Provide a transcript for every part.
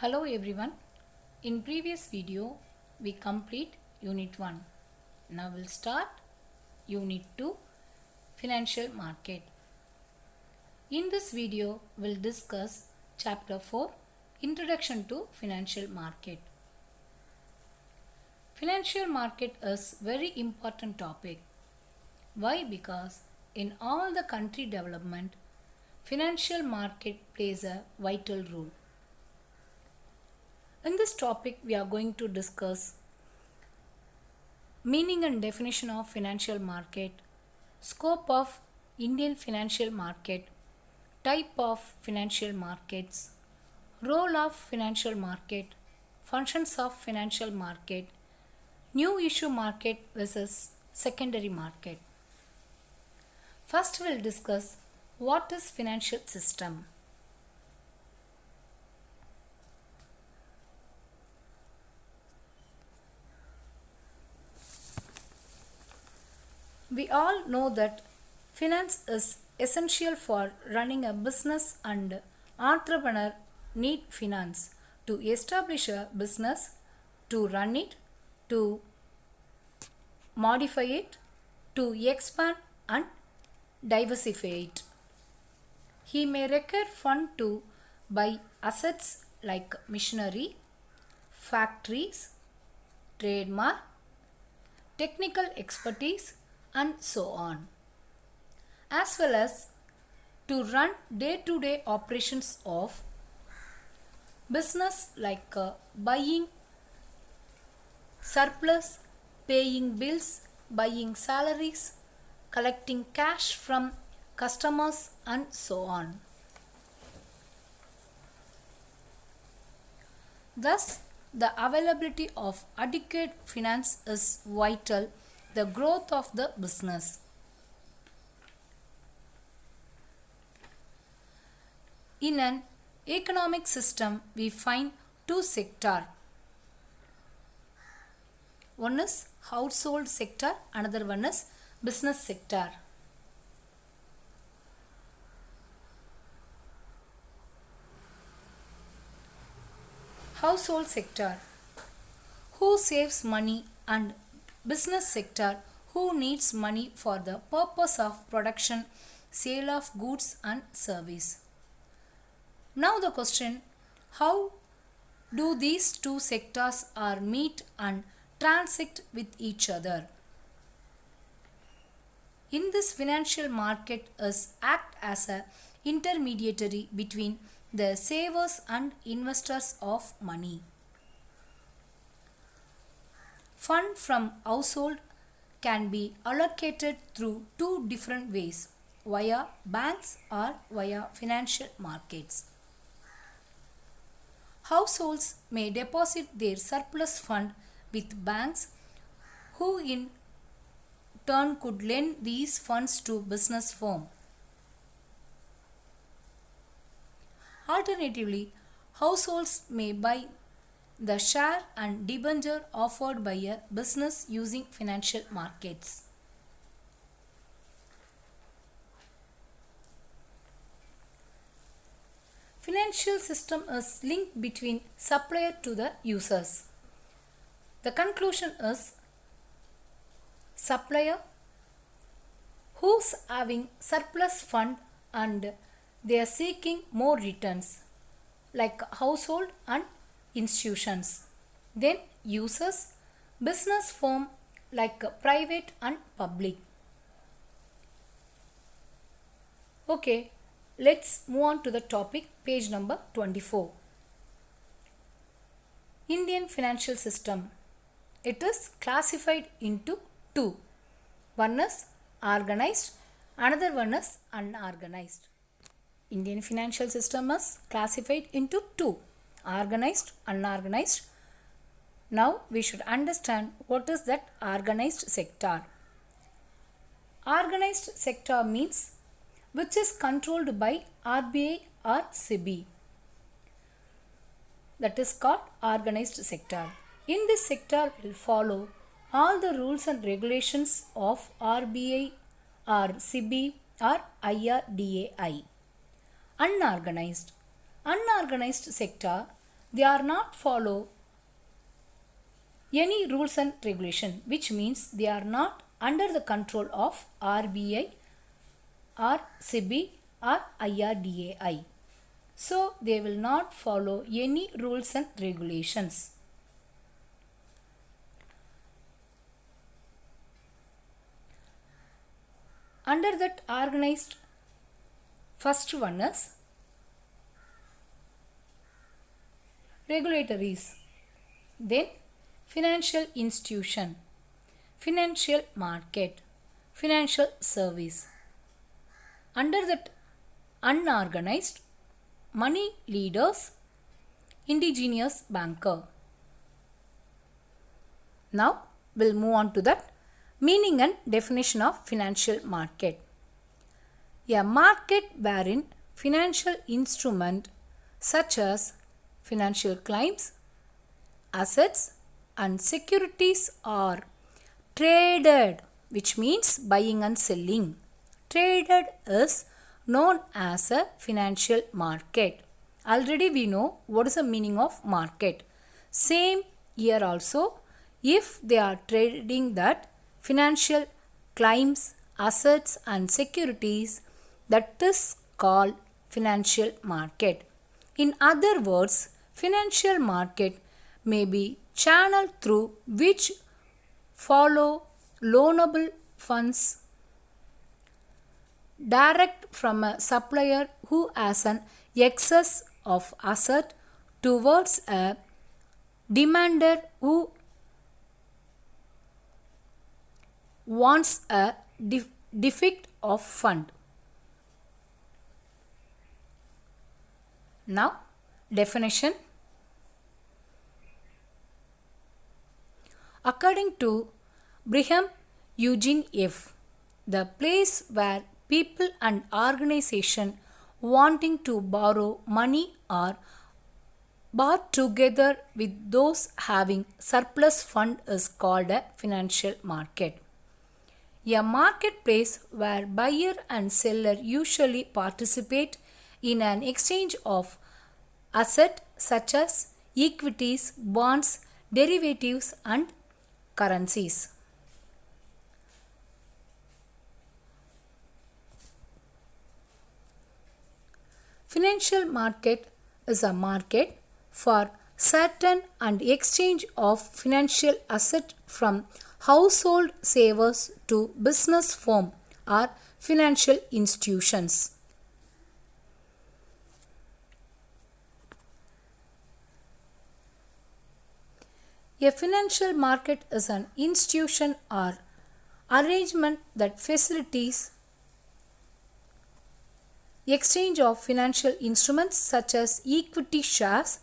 Hello everyone. In previous video we complete unit 1. Now we'll start unit 2 financial market. In this video we'll discuss chapter 4 introduction to financial market. Financial market is very important topic. Why? Because in all the country development financial market plays a vital role. In this topic, we are going to discuss meaning and definition of financial market, scope of Indian financial market, type of financial markets, role of financial market, functions of financial market, new issue market versus secondary market. First, we'll discuss what is financial system. We all know that finance is essential for running a business and entrepreneur need finance to establish a business, to run it, to modify it, to expand and diversify it. He may require fund to buy assets like machinery, factories, trademark, technical expertise and so on, as well as to run day-to-day operations of business like buying surplus, paying bills, buying salaries, collecting cash from customers and so on. Thus, the availability of adequate finance is vital the growth of the business. In an economic system, we find two sectors. One is household sector, another one is business sector. Household sector, who saves money, and business sector, who needs money for the purpose of production, sale of goods and service. Now the question, how do these two sectors are meet and transact with each other? In this financial market is act as a intermediary between the savers and investors of money. Fund from household can be allocated through two different ways, via banks or via financial markets. Households may deposit their surplus fund with banks, who in turn could lend these funds to business firm. Alternatively, households may buy the share and debenture offered by a business using financial markets. Financial system is linked between supplier to the users. The conclusion is supplier who's having surplus fund and they are seeking more returns like household and institutions. Then users, business firm like private and public. Okay, let's move on to the topic, page number 24. Indian financial system. It is classified into two. One is organized, another one is unorganized. Indian financial system is classified into two, organized, unorganized. Now we should understand what is that organized sector. Organized sector means which is controlled by RBI or SEBI. That is called organized sector. In this sector will follow all the rules and regulations of RBI or SEBI or IRDAI. Unorganized. Unorganized sector They are not follow any rules and regulation, which means they are not under the control of RBI or SEBI or IRDAI. So they will not follow any rules and regulations. Under that organized, first one is regulatories, then financial institution, financial market, financial service. Under that unorganized, money leaders, indigenous banker. Now we'll move on to that meaning and definition of financial market. A market wherein financial instrument such as financial claims, assets and securities are traded, which means buying and selling. Traded is known as a financial market. Already we know what is the meaning of market. Same here also, if they are trading that financial claims, assets and securities, that is called financial market. In other words, financial market may be channel through which follow loanable funds direct from a supplier who has an excess of asset towards a demander who wants a defect of fund. Now definition. According to Brigham Eugene F., the place where people and organization wanting to borrow money are bought together with those having surplus fund is called a financial market. A marketplace where buyer and seller usually participate in an exchange of assets such as equities, bonds, derivatives and currencies. Financial market is a market for certain and exchange of financial asset from household savers to business firm or financial institutions. A financial market is an institution or arrangement that facilitates exchange of financial instruments such as equity shares,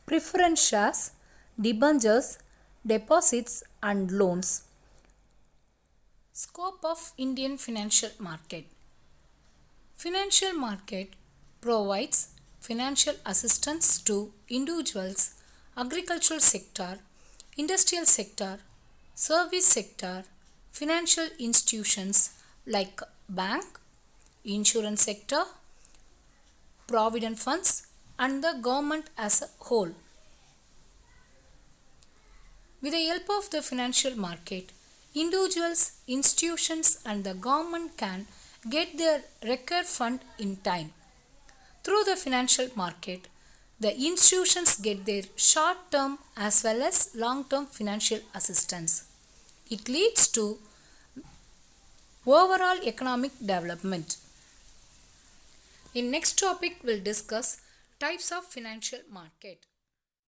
preference shares, debentures, deposits and loans. Scope of Indian financial market. Financial market provides financial assistance to individuals, agricultural sector, industrial sector, service sector, financial institutions like bank, insurance sector, provident funds and the government as a whole. With the help of the financial market, individuals, institutions and the government can get their required fund in time. Through the financial market, the institutions get their short-term as well as long-term financial assistance. It leads to overall economic development. In next topic, we'll discuss types of financial market.